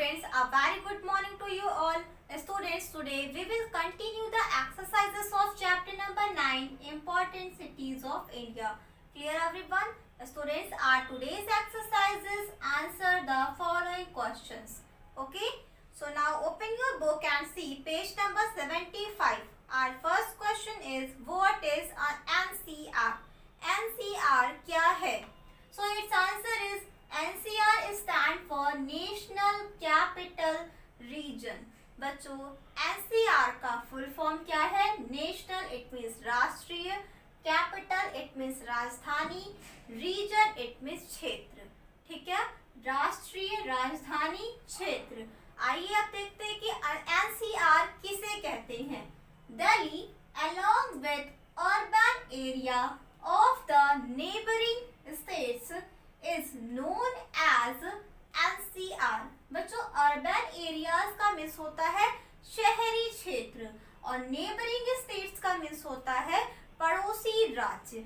students, a very good morning to you all. Students, today we will continue the exercises of chapter number 9, Important Cities of India. Clear everyone? Students, our today's exercises answer the following questions. Okay? So now open your book and see page number 75. Our first question is, what is an NCR? NCR क्या है? So its answer is NCR stand for National Capital Region. बच्चों NCR का full form क्या है? National it means राष्ट्रीय, capital it means राजधानी, reason it means क्षेत्र. ठीक है, राष्ट्रीय राजधानी क्षेत्र. आइए अब देखते हैं कि NCR किसे कहते हैं. Delhi along with urban area of the neighboring states is known as NCR. बच्चों अर्बन एरियाज का मीन्स होता है शहरी क्षेत्र और नेबरिंग स्टेट्स का मीन्स होता है पड़ोसी राज्य.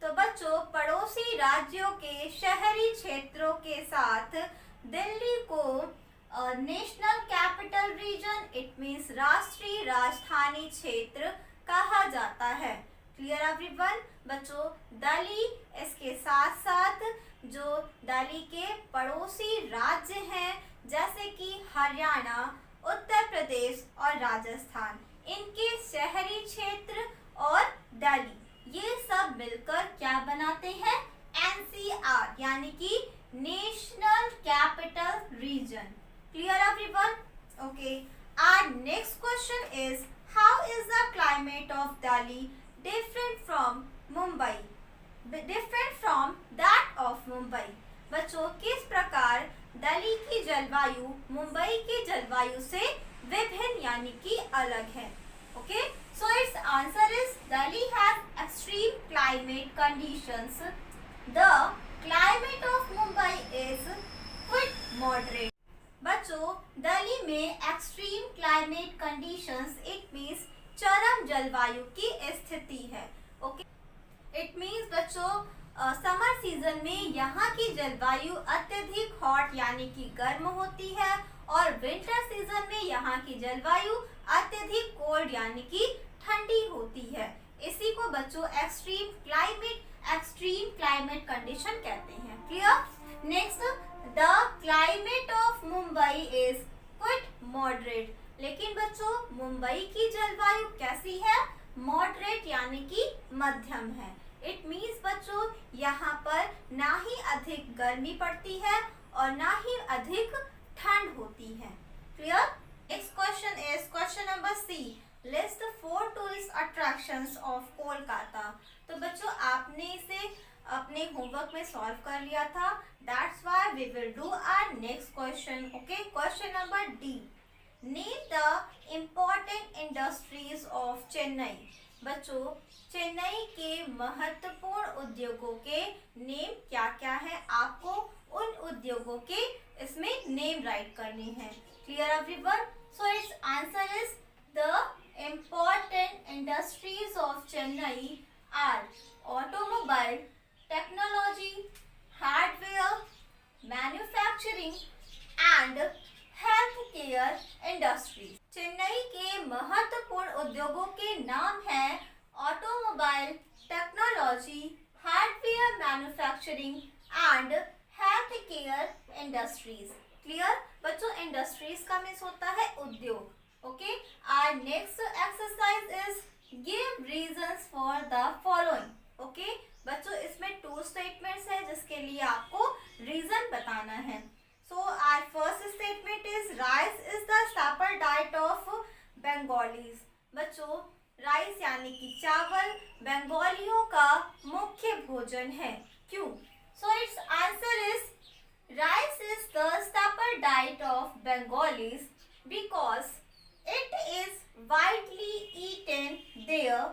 तो बच्चों पड़ोसी राज्यों के शहरी क्षेत्रों के साथ दिल्ली को national capital reason it means राष्ट्रीय राजधानी क्षेत्र कहा जाता है. Clear everyone? बच्चों दिल्ली इसके साथ साथ जो दिल्ली के पड़ोसी राज्य हैं जैसे कि हरियाणा, उत्तर प्रदेश और राजस्थान, इनके शहरी क्षेत्र और दिल्ली ये सब मिलकर क्या बनाते हैं? एनसीआर यानी कि national capital region. Clear everyone? Okay. Our next question is, how is the climate of Delhi different from Mumbai? Different from that of Mumbai. बच्चों किस प्रकार दिल्ली की जलवायु मुंबई की जलवायु से विभिन्न यानी कि अलग है. Okay, so it's answer is Delhi has extreme climate conditions. The climate of Mumbai is quit moderate. बच्चों दिल्ली में extreme climate conditions it means चरम जलवायु की स्थिति है. ओके, इट मीन्स बच्चों समर सीजन में यहाँ की जलवायु अत्यधिक हॉट यानी कि गर्म होती है और विंटर सीजन में यहाँ की जलवायु अत्यधिक कोल्ड यानी कि ठंडी होती है. इसी को बच्चों एक्सट्रीम क्लाइमेट कंडीशन कहते हैं. Clear? Next, the climate of Mumbai is quit moderate. लेकिन बच्चों मुंबई की जलवायु कैसी है? मॉडरेट यानी कि मध्यम है. इट मीन्स बच्चों यहाँ पर ना ही अधिक गर्मी पड़ती है और ना ही अधिक ठंड होती है. Clear? Next question is question number C. List 4 tourist attractions of Kolkata. तो बच्चों आपने इसे अपने होमवर्क में सॉल्व कर लिया था. That's why we will do our next question. Okay, question number D. Name the important industries of Chennai. बच्चों चेन्नई के महत्वपूर्ण उद्योगों के नेम क्या क्या है? आपको उन उद्योगों के इसमें नेम राइट करने हैं. Clear everyone? So it's answer is the important industries of Chennai are automobile, technology, hardware, manufacturing and health care industries. Chennai के महत्वपूर्ण उद्योगों के नाम हैं automobile, technology, hardware manufacturing and health care industries. Clear? बच्चों इंडस्ट्रीज का मीन्स होता है उद्योग. Okay, our next exercise is give reasons for the following. Okay बच्चों इसमें 2 स्टेटमेंट्स है जिसके लिए आपको रीजन बताना है. So our first statement is rice is the staple diet of Bengalis. बच्चों राइस यानी कि चावल बंगालियों का मुख्य भोजन है. क्यों? So its answer is rice is the staple diet of Bengalis because it is widely eaten there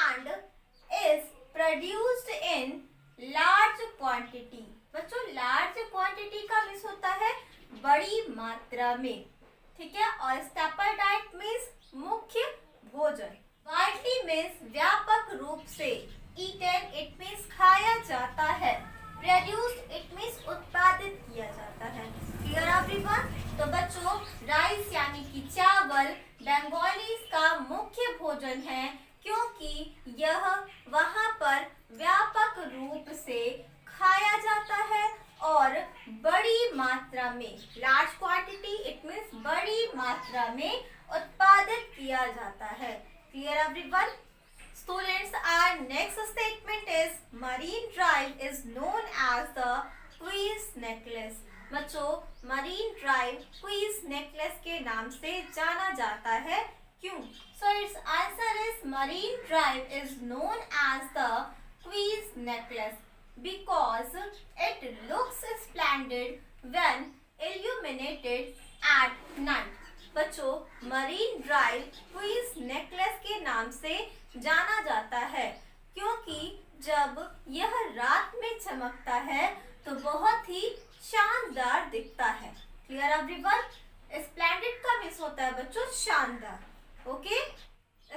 and is produced in large quantity. बच्चों लार्ज क्वांटिटी का मीन्स होता है बड़ी मात्रा में. ठीक है, और स्टेपल डाइट मीन्स मुख्य भोजन. वाइडली मीन्स व्यापक रूप से, ईटन इट मीन्स खाया जाता है, प्रोड्यूस्ड इट मीन्स उत्पादित किया जाता है. Clear everyone? तो बंगालीज का मुख्य भोजन है क्योंकि यह वहाँ पर व्यापक रूप से खाया जाता है और बड़ी मात्रा में, लार्ज क्वांटिटी इट मीन्स बड़ी मात्रा में उत्पादित किया जाता है। Clear everyone? Students, our next statement is Marine Drive is known as the Queen's Necklace. बच्चों, Marine Drive Queen's Necklace के नाम से जाना जाता है। क्यों? So its answer is Marine Drive is known as the Queen's Necklace because it looks splendid when illuminated at night. बच्चों, marine drive queen's necklace के नाम से जाना जाता है क्योंकि जब यह रात में चमकता है तो बहुत ही शानदार दिखता है। Clear everyone? स्प्लेंडिड का मिस होता है बच्चों शानदार। Okay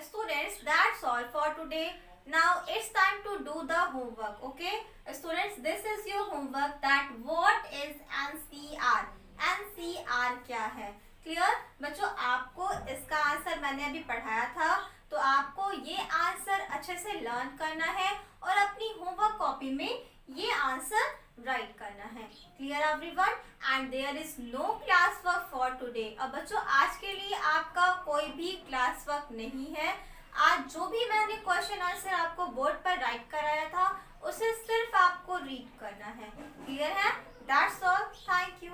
students, that's all for today. Now it's time to do the homework. Okay students, this is your homework that what is NCR. NCR क्या है? क्लियर बच्चों, आपको इसका आंसर मैंने अभी पढ़ाया था, तो आपको ये आंसर अच्छे से लर्न करना है और अपनी होमवर्क कॉपी में ये आंसर राइट करना है। Clear everyone? And there is no class work for today. अब बच्चों, आज के लिए आपका कोई भी क्लास वर्क नहीं है। आज जो भी मैंने क्वेश्चन आंसर आपको बोर्ड पर राइट कराया था उसे सिर्फ आपको रीड करना है। क्लियर है? That's all. Thank you.